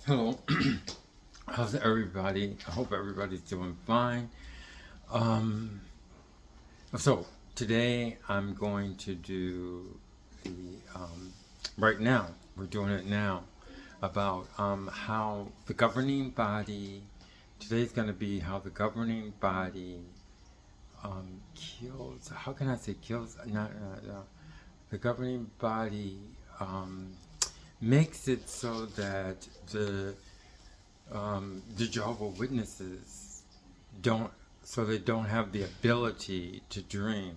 Hello, how's everybody? I hope everybody's doing fine. Um, so today I'm going to do the right now. We're doing it now about how the governing body. Today's going to be how the governing body kills. How can I say kills? Not. The governing body um, makes it so that the Jehovah Witnesses don't, so they don't have the ability to dream.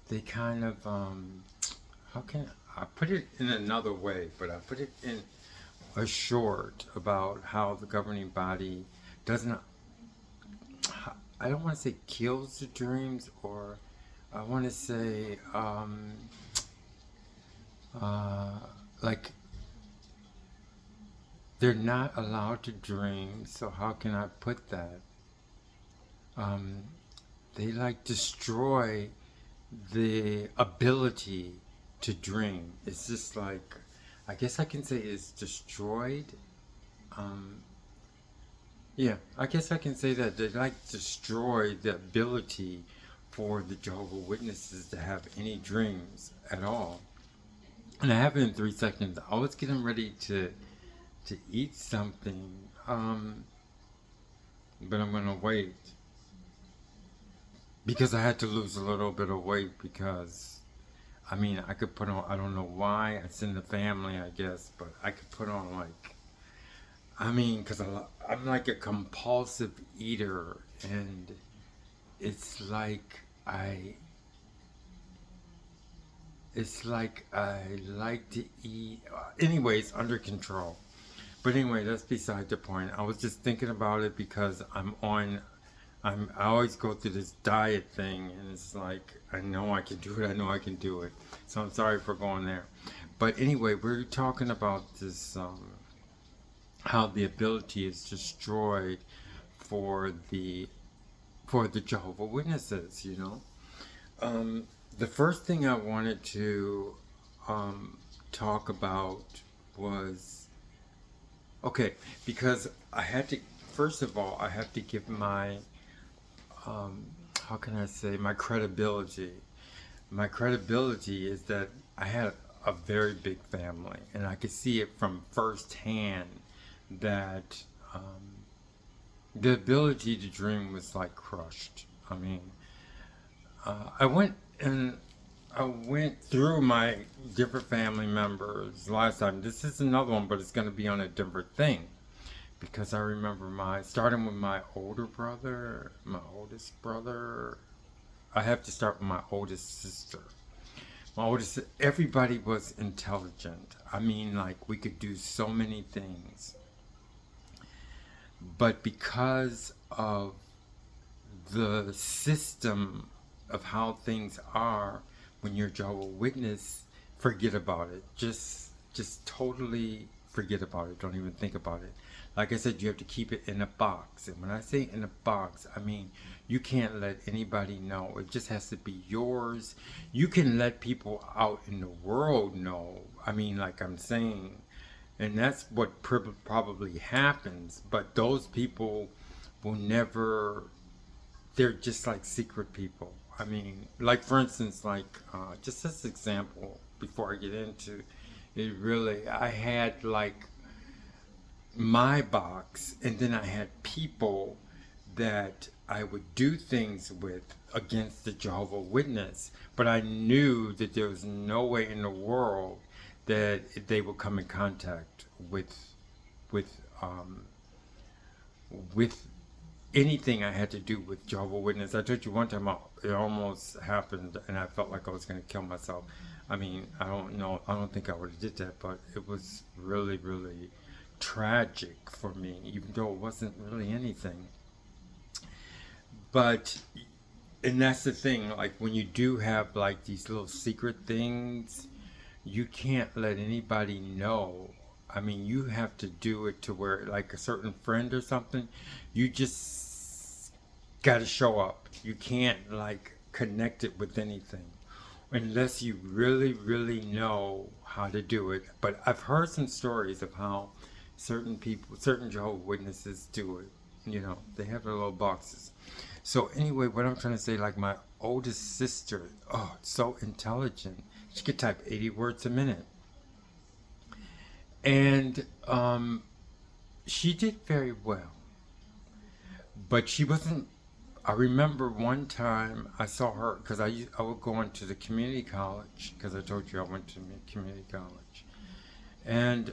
They kind of, how can I put it in another way? But I put it in a short about how the governing body doesn't. I don't want to say kills the dreams, or I want to say uh, like they're not allowed to dream. So how can I put that? Um, they like destroy the ability to dream. It's just like, I guess I can say it's destroyed. Um, yeah, I guess I can say that they like destroy the ability for the Jehovah Witnesses to have any dreams at all. And I have it in 3 seconds. I was getting ready to eat something, but I'm gonna wait because I had to lose a little bit of weight because I mean, I could put on, I don't know why, it's in the family, I guess, but I could put on like, I mean, because I'm like a compulsive eater, and it's like I, it's like I like to eat, anyways, under control. But anyway, that's beside the point. I was just thinking about it because I always go through this diet thing, and it's like I know I can do it. I know I can do it. So I'm sorry for going there, but anyway, we're talking about this how the ability is destroyed for the for the Jehovah Witnesses. The first thing I wanted to um, talk about was okay because I had to. First of all, I have to give my um, how can I say my credibility. My credibility is that I had a very big family, and I could see it from firsthand that the ability to dream was like crushed. I mean, I went and I went through my different family members last time. This is another one, but it's going to be on a different thing because I remember starting with my older brother, my oldest brother. I have to start with my oldest sister. My oldest, everybody was intelligent. I mean, like we could do so many things, but because of the system of how things are when you're a Jehovah Witness, forget about it. Just totally forget about it. Don't even think about it. Like I said, you have to keep it in a box. And when I say in a box, I mean you can't let anybody know. It just has to be yours. You can let people out in the world know. I mean, like I'm saying, and that's what probably happens. But those people will never, they're just like secret people. I mean, like for instance, like just this example before I get into it, really, I had like my box, and then I had people that I would do things with against the Jehovah Witness, but I knew that there was no way in the world that they would come in contact with um, with anything I had to do with Jehovah Witness. I told you one time it almost happened, and I felt like I was going to kill myself. I mean, I don't know. I don't think I would have did that, but it was really, really tragic for me, even though it wasn't really anything. But and that's the thing. Like when you do have like these little secret things, you can't let anybody know. I mean, you have to do it to where, like a certain friend or something, you just got to show up. You can't like connect it with anything unless you really, really know how to do it. But I've heard some stories of how certain people, certain Jehovah's Witnesses do it. You know, they have their little boxes. So anyway, what I'm trying to say, like my oldest sister, oh, so intelligent. She could type 80 words a minute. And she did very well. But she wasn't. I remember one time I saw her because I would go into the community college because I told you I went to community college, and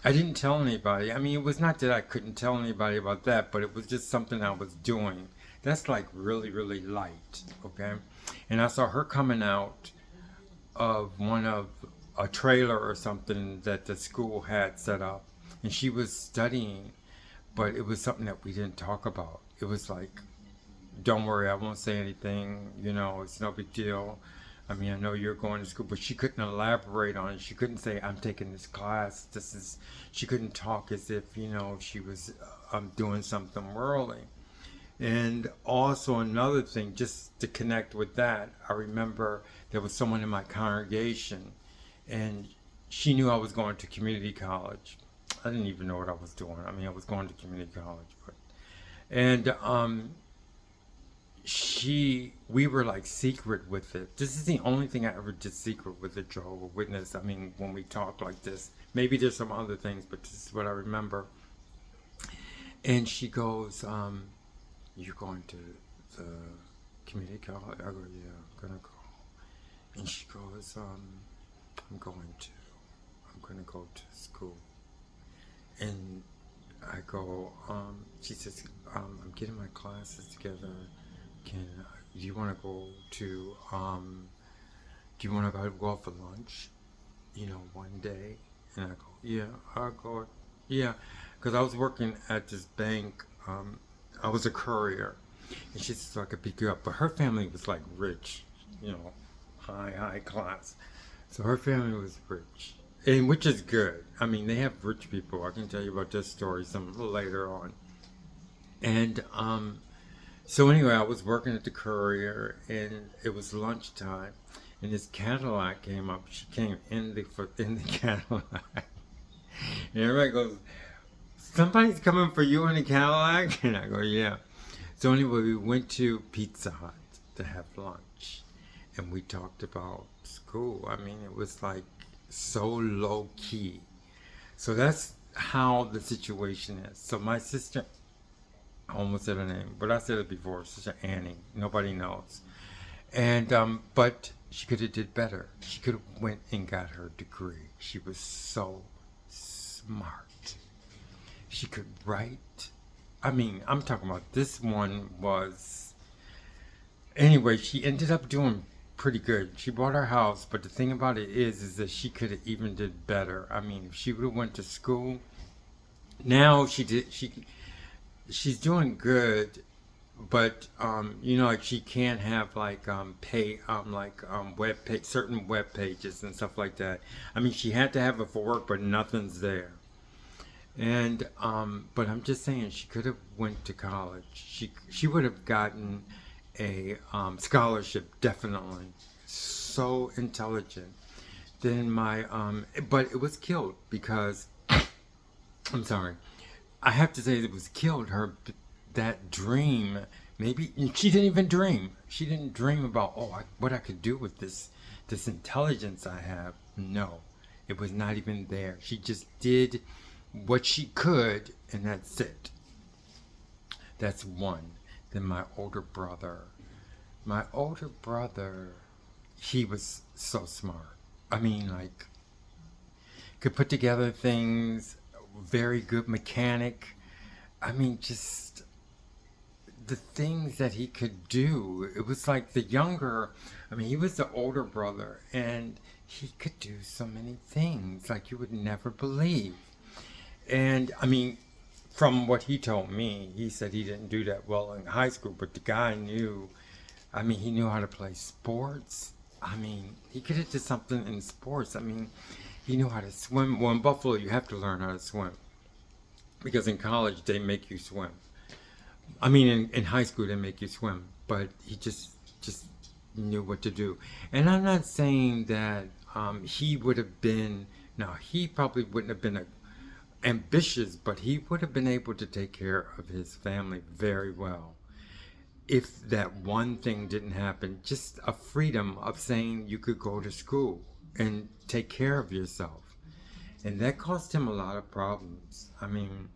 I didn't tell anybody. I mean, it was not that I couldn't tell anybody about that, but it was just something I was doing. That's like really, really light, okay? And I saw her coming out of one of a trailer or something that the school had set up, and she was studying, but it was something that we didn't talk about. It was like, don't worry, I won't say anything, you know, it's no big deal. I mean, I know you're going to school, but she couldn't elaborate on it. She couldn't say, I'm taking this class. She couldn't talk as if, you know, she was doing something worldly. And also another thing, just to connect with that, I remember there was someone in my congregation, and she knew I was going to community college. I didn't even know what I was doing. I mean, I was going to community college, but and we were like secret with it. This is the only thing I ever did secret with the Jehovah's Witness. I mean, when we talk like this, maybe there's some other things, but this is what I remember. And she goes, "You're going to the community college?" I go, "Yeah, I'm gonna go." And she goes, I'm gonna go to school." And I go, she says, "I'm getting my classes together. Do you want to go to, do you want to go out for lunch, you know, one day?" And I go, "Yeah, I'll go." Yeah, because I was working at this bank. I was a courier. And she said, "So I could pick you up." But her family was like rich, you know, high class. So her family was rich. And which is good. I mean, they have rich people. I can tell you about this story some later on. And so anyway, I was working at the courier, and it was lunchtime, and this Cadillac came up. She came in the Cadillac, and everybody goes, "Somebody's coming for you in the Cadillac?" And I go, "Yeah." So anyway, we went to Pizza Hut to have lunch, and we talked about school. I mean, it was like so low key. So that's how the situation is. So my sister, I almost said her name, but I said it before, Sister Annie. Nobody knows. And but she could have did better. She could have went and got her degree. She was so smart. She could write. I mean, I'm talking about this one was. Anyway, she ended up doing pretty good. She bought her house, but the thing about it is that she could have even did better. I mean, if she would have went to school, now she's doing good, but you know, like she can't have like web page, certain web pages and stuff like that. I mean, she had to have it for work, but nothing's there. And but I'm just saying, she could have went to college. She would have gotten a scholarship, definitely. So intelligent. Then but it was killed because I'm sorry. I have to say it was killed. That dream. Maybe she didn't even dream. She didn't dream about what I could do with this intelligence I have. No, it was not even there. She just did what she could, and that's it. That's one. Then my older brother. He was so smart. I mean, like, could put together things, very good mechanic. I mean, just the things that he could do. It was like I mean, he was the older brother, and he could do so many things like you would never believe. And I mean, from what he told me, he said he didn't do that well in high school, but the guy knew. I mean, he knew how to play sports. I mean, he could have did something in sports. I mean, he knew how to swim. Well, in Buffalo, you have to learn how to swim because in college they make you swim. I mean, in high school they make you swim, but he just knew what to do. And I'm not saying that he would have been. No, he probably wouldn't have been ambitious, but he would have been able to take care of his family very well if that one thing didn't happen. Just a freedom of saying you could go to school and take care of yourself. And that caused him a lot of problems. I mean,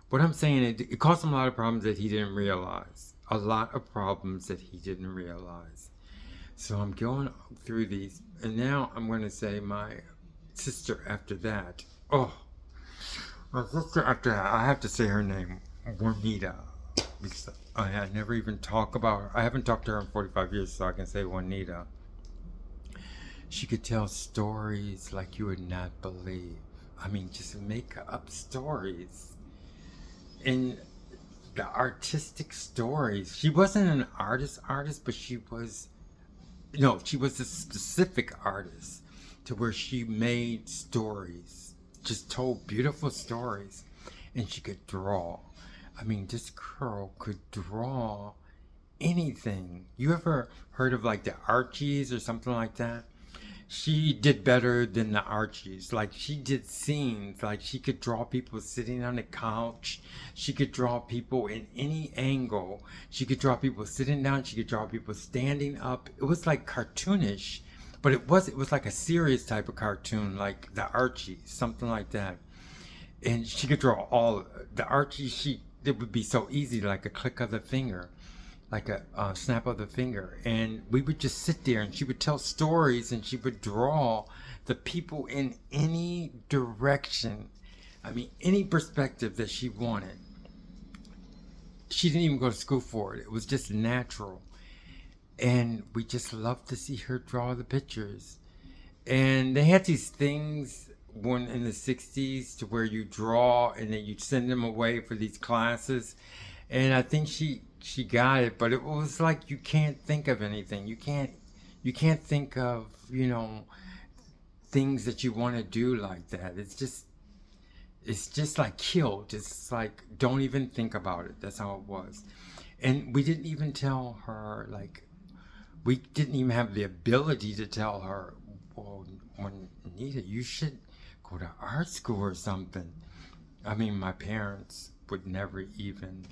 what I'm saying, it caused him a lot of problems that he didn't realize. A lot of problems that he didn't realize. So I'm going through these, and now I'm going to say my sister after that. Oh, my sister after that, I have to say her name, Juanita. Because I never even talk about her. I haven't talked to her in 45 years, so I can say Juanita. She could tell stories like you would not believe. I mean, just make up stories. And the artistic stories. She wasn't an artist, but she was, no, she was a specific artist to where she made stories, just told beautiful stories, and she could draw. I mean, this girl could draw anything. You ever heard of like the Archies or something like that? She did better than the Archies. Like, she did scenes. Like, she could draw people sitting on the couch. She could draw people in any angle. She could draw people sitting down. She could draw people standing up. It was like cartoonish, but it was like a serious type of cartoon, like the Archies, something like that. And she could draw all the Archies. It would be so easy, like a click of the finger, like a snap of the finger. And we would just sit there, and she would tell stories, and she would draw the people in any direction. I mean, any perspective that she wanted. She didn't even go to school for it. It was just natural. And we just loved to see her draw the pictures. And they had these things when in the 60s to where you draw and then you send them away for these classes. And I think she got it, but it was like you can't think of anything. You can't think of, things that you want to do like that. It's just like killed. It's like, don't even think about it. That's how it was. And we didn't even tell her, like, we didn't even have the ability to tell her, well, Anita, you should go to art school or something. I mean, my parents would never even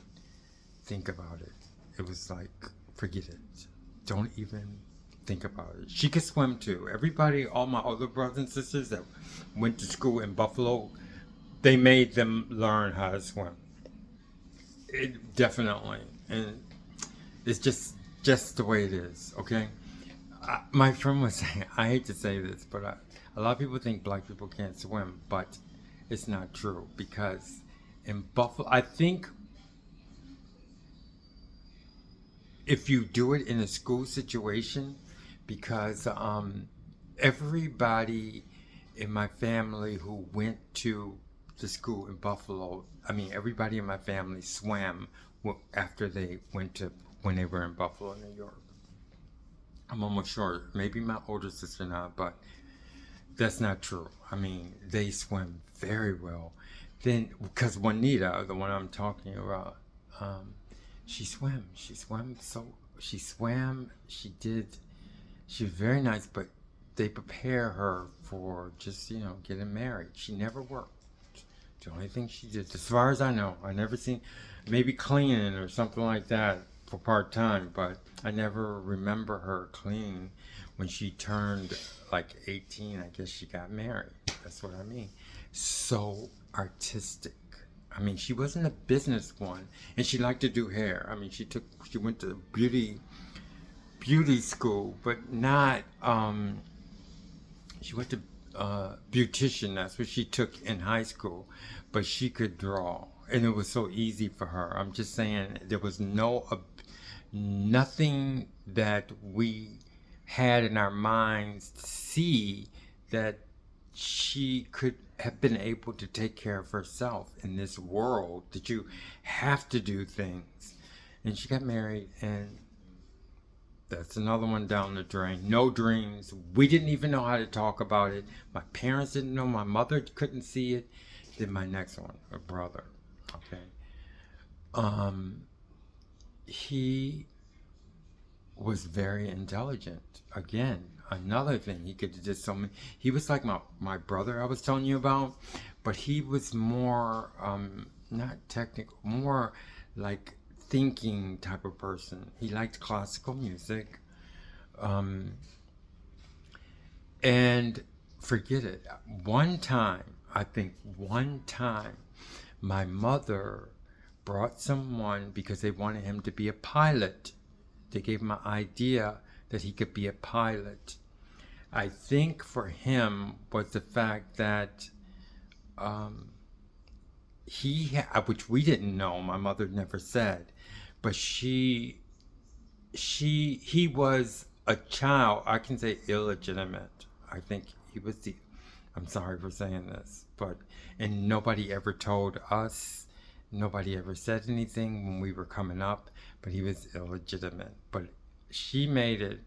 think about it. It was like, forget it. Don't even think about it. She could swim too. Everybody, all my other brothers and sisters that went to school in Buffalo, they made them learn how to swim. It definitely. And it's just the way it is, okay? My friend was saying, I hate to say this, but a lot of people think black people can't swim, but it's not true, because in Buffalo, I think if you do it in a school situation, because everybody in my family who went to the school in Buffalo, I mean, everybody in my family swam after they when they were in Buffalo, New York. I'm almost sure. Maybe my older sister not, but that's not true. I mean, they swim very well. Then, because Juanita, the one I'm talking about, she swam. She swam. She was very nice, but they prepare her for just, getting married. She never worked. The only thing she did, as far as I know, I never seen, maybe cleaning or something like that for part-time, but I never remember her cleaning. When she turned like 18, I guess she got married. That's what I mean. So artistic. I mean, she wasn't a business one, and she liked to do hair. I mean, she went to beauty school, but not, she went to beautician. That's what she took in high school, but she could draw, and it was so easy for her. I'm just saying, there was nothing that we had in our minds to see that she could have been able to take care of herself in this world that you have to do things. And she got married, and that's another one down the drain. No dreams. We didn't even know how to talk about it. My parents didn't know. My mother couldn't see it. Then my next one, a brother. Okay. He was very intelligent. Again, another thing, he could just so many. He was like my brother I was telling you about, but he was more not technical, more like thinking type of person. He liked classical music, um, and forget it. One time, I think one time, my mother brought someone because they wanted him to be a pilot. They gave him an idea that he could be a pilot. I think for him was the fact that um, which we didn't know, my mother never said, but he was a child. I can say illegitimate. I think he was the. I'm sorry for saying this, but and nobody ever told us. Nobody ever said anything when we were coming up, but he was illegitimate. But she made it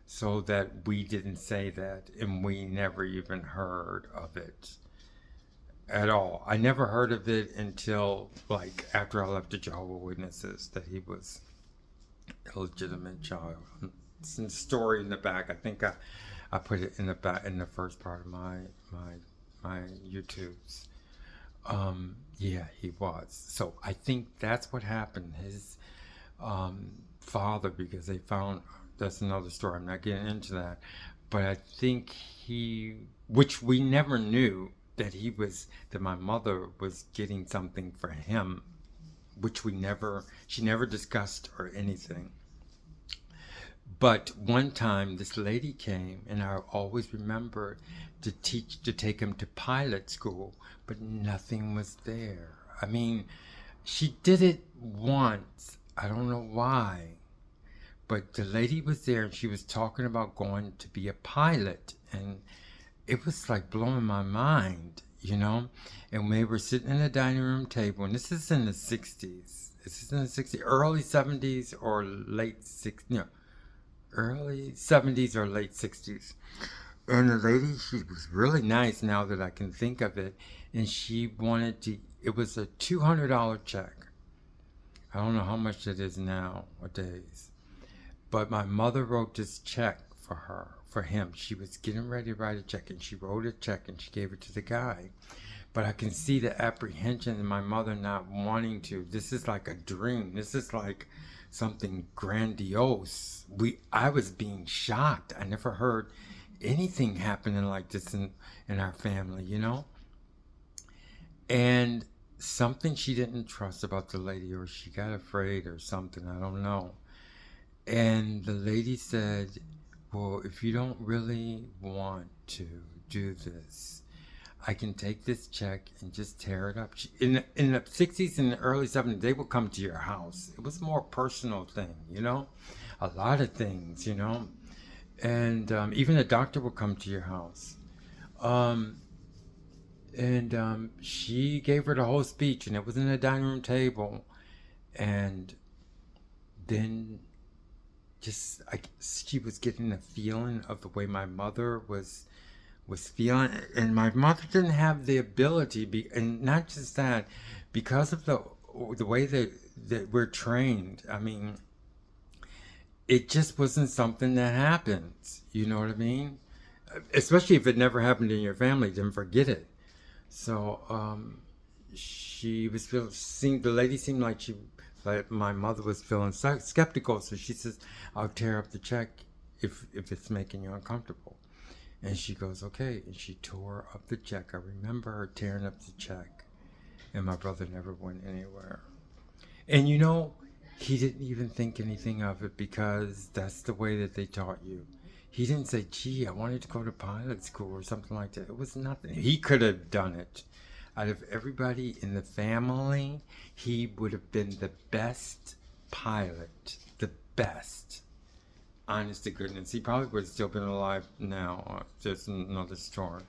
so that we didn't say that, and we never even heard of it at all. I never heard of it until like after I left the Jehovah Witnesses that he was a legitimate child. It's in the story in the back. I think I put it in the back in the first part of my YouTubes. Yeah, he was. So I think that's what happened. His father, because they found, that's another story. I'm not getting into that, but I think which we never knew that my mother was getting something for him, which she never discussed or anything. But one time this lady came, and I always remember to take him to pilot school, but nothing was there. I mean, she did it once. I don't know why. But the lady was there and she was talking about going to be a pilot. And it was like blowing my mind, you know? And we were sitting in the dining room table, and this is in the 60s. This is in the 60s, early 70s or late 60s. No, early 70s or late 60s. And the lady, she was really nice now that I can think of it. And she wanted it was a $200 check. I don't know how much it is nowadays. But my mother wrote this check for him. She was getting ready to write a check, and she wrote a check and she gave it to the guy. But I can see the apprehension in my mother not wanting to. This is like a dream. This is like something grandiose. I was being shocked. I never heard anything happening like this in our family, you know? And something she didn't trust about the lady, or she got afraid or something, I don't know. And the lady said, well, if you don't really want to do this, I can take this check and just tear it up. In the 60s and the early 70s, they would come to your house. It was a more personal thing, you know? A lot of things, you know? And even a doctor would come to your house. She gave her the whole speech, and it was in the dining room table. And then she was getting a feeling of the way my mother was feeling, and my mother didn't have the ability, and not just that, because of the way that we're trained. I mean, it just wasn't something that happens. You know what I mean? Especially if it never happened in your family, then forget it. So she was the lady seemed like my mother was feeling skeptical. So she says, "I'll tear up the check if it's making you uncomfortable." And she goes, "Okay." And she tore up the check. I remember her tearing up the check, and my brother never went anywhere. And you know, he didn't even think anything of it, because that's the way that they taught you. He didn't say, "Gee, I wanted to go to pilot school," or something like that. It was nothing. He could have done it. Out of everybody in the family, he would have been the best pilot. The best. Honest to goodness. He probably would have still been alive now. Just another story.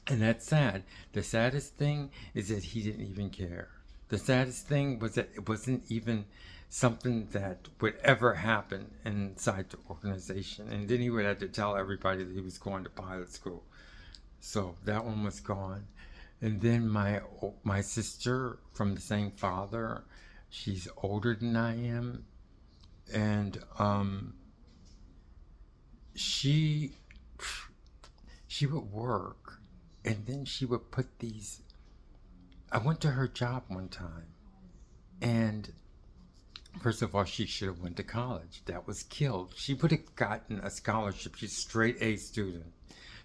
And that's sad. The saddest thing is that he didn't even care. The saddest thing was that it wasn't even something that would ever happen inside the organization. And then he would have to tell everybody that he was going to pilot school. So that one was gone. And then my sister from the same father, she's older than I am, and she would work, And then she would put these. I went to her job one time, and first of all, she should have went to college. That was killed. She would have gotten a scholarship. She's a straight A student.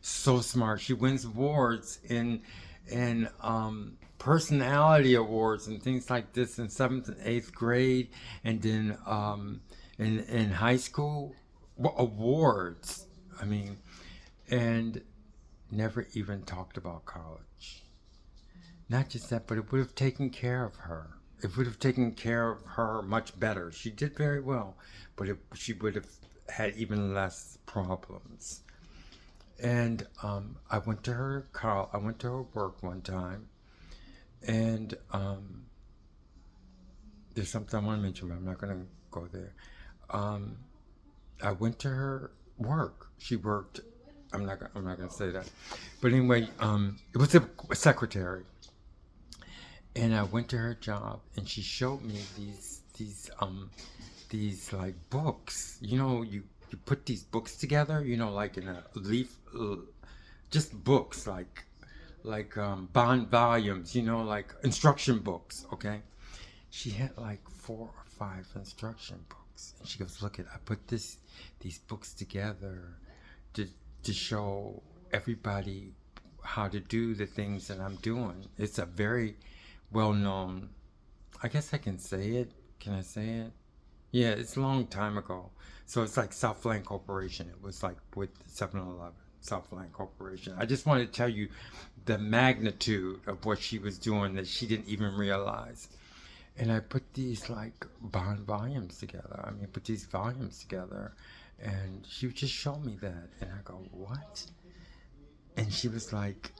So smart. She wins awards in personality awards and things like this in seventh and eighth grade, and then in high school awards. I mean, and never even talked about college. Not just that, but it would have taken care of her. It would have taken care of her much better. She did very well, but she would have had even less problems. And I went to her I went to her work one time, and there's something I want to mention, but I'm not going to go there. Um, I went to her work. She worked. I'm not going to say that, but anyway, it was a secretary, and I went to her job, and she showed me these like books. You put these books together. Like in a leaf, just books like bond volumes. Like instruction books. Okay, she had like 4 or 5 instruction books, and she goes, "Look I put these books together to show everybody how to do the things that I'm doing." It's a very well known. I guess I can say it. Can I say it? Yeah, it's a long time ago. So it's like Southland Corporation. It was like with 7-Eleven, Southland Corporation. I just wanted to tell you the magnitude of what she was doing that she didn't even realize. And I put these like bond volumes together. I mean, put these volumes together. And she would just show me that. And I go, what? And she was like,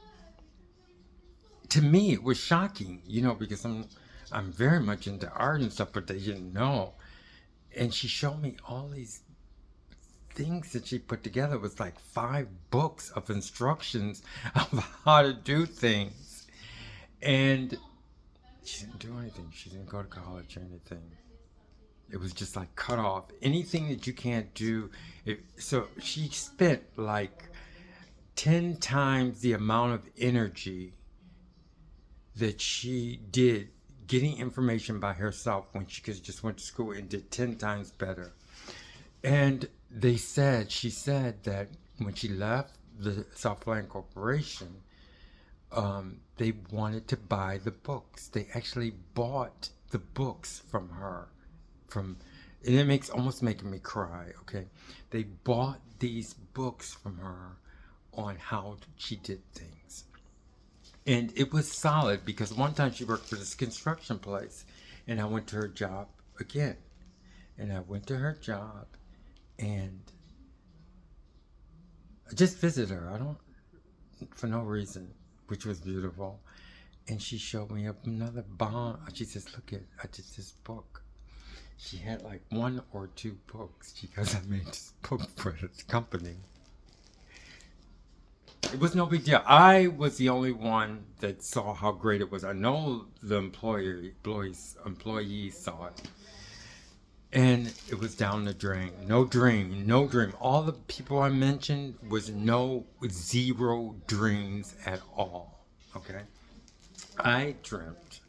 to me, it was shocking, because I'm very much into art and stuff, but they didn't know. And she showed me all these things that she put together. It was like 5 books of instructions of how to do things. And she didn't do anything. She didn't go to college or anything. It was just like cut off. Anything that you can't do. So she spent like 10 times the amount of energy that she did getting information by herself when she could just went to school and did 10 times better. And she said that when she left the Southland Corporation, they wanted to buy the books. They actually bought the books from her. And it almost making me cry, okay? They bought these books from her on how she did things. And it was solid because one time she worked for this construction place, and I went to her job again. And I went to her job, and I just visited her. For no reason, which was beautiful. And she showed me up another bond. She says, "Look I did this book." She had like 1 or 2 books because I made this book for this company. It was no big deal. I was the only one that saw how great it was. I know the employees saw it. And it was down the drain. No dream. All the people I mentioned was 0 dreams at all. Okay? I dreamt.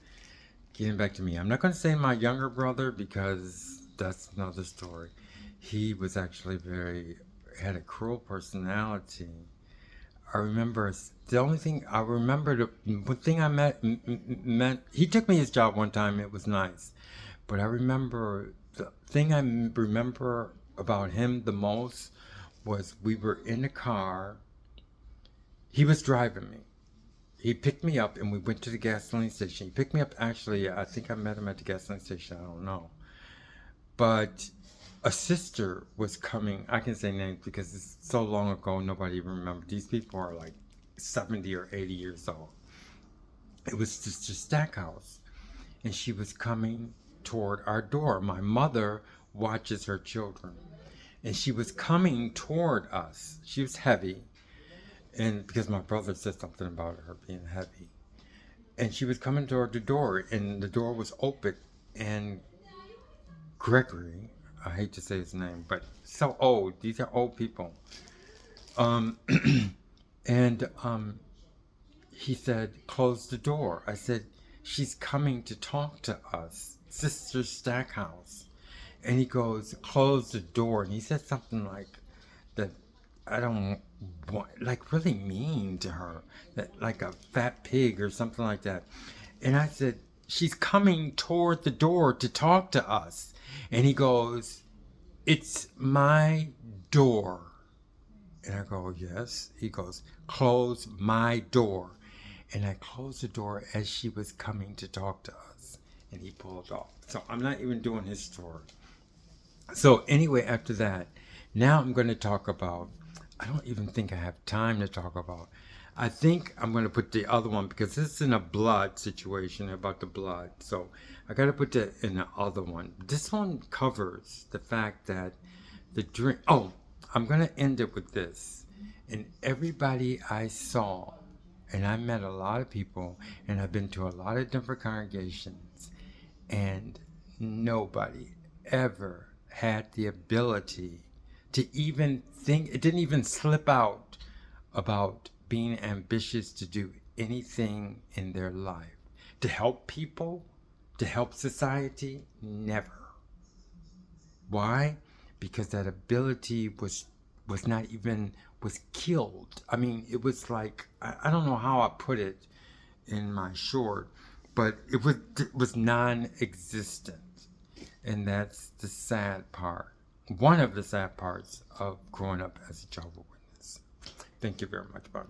Getting back to me. I'm not going to say my younger brother because that's another story. He was actually had a cruel personality. I remember the only thing I remember, the one thing I meant, he took me his job one time. It was nice. But I remember the thing I remember about him the most was we were in the car. He was driving me. He picked me up and we went to the gasoline station. He picked me up, actually, I think I met him at the gasoline station. I don't know. But a sister was coming. I can say names because it's so long ago, nobody even remembers. These people are like 70 or 80 years old. It was just a stack house. And she was coming toward our door. My mother watches her children. And she was coming toward us. She was heavy. And because my brother said something about her being heavy. And she was coming toward the door. And the door was open. And Gregory, I hate to say his name, but so old. These are old people. And he said, close the door. I said, she's coming to talk to us, Sister Stackhouse. And he goes, close the door. And he said something like that, I don't want, like really mean to her, that like a fat pig or something like that. And I said, she's coming toward the door to talk to us. And he goes, it's my door. And I go, yes. He goes, close my door. And I closed the door as she was coming to talk to us. And he pulled off. So I'm not even doing his story. So anyway, after that, now I'm going to talk about, I don't even think I have time to talk about. I think I'm going to put the other one because this is in a blood situation about the blood. So I got to put that in the other one. This one covers the fact that the drink, oh, I'm going to end it with this. And everybody I saw, and I met a lot of people, and I've been to a lot of different congregations, and nobody ever had the ability to even think, it didn't even slip out about being ambitious to do anything in their life. To help people, to help society, never. Why? Because that ability was not even, was killed. I mean, it was like, I don't know how I put it in my short, but it was non-existent. And that's the sad part. One of the sad parts of growing up as a Jehovah's Witness. Thank you very much, Bob.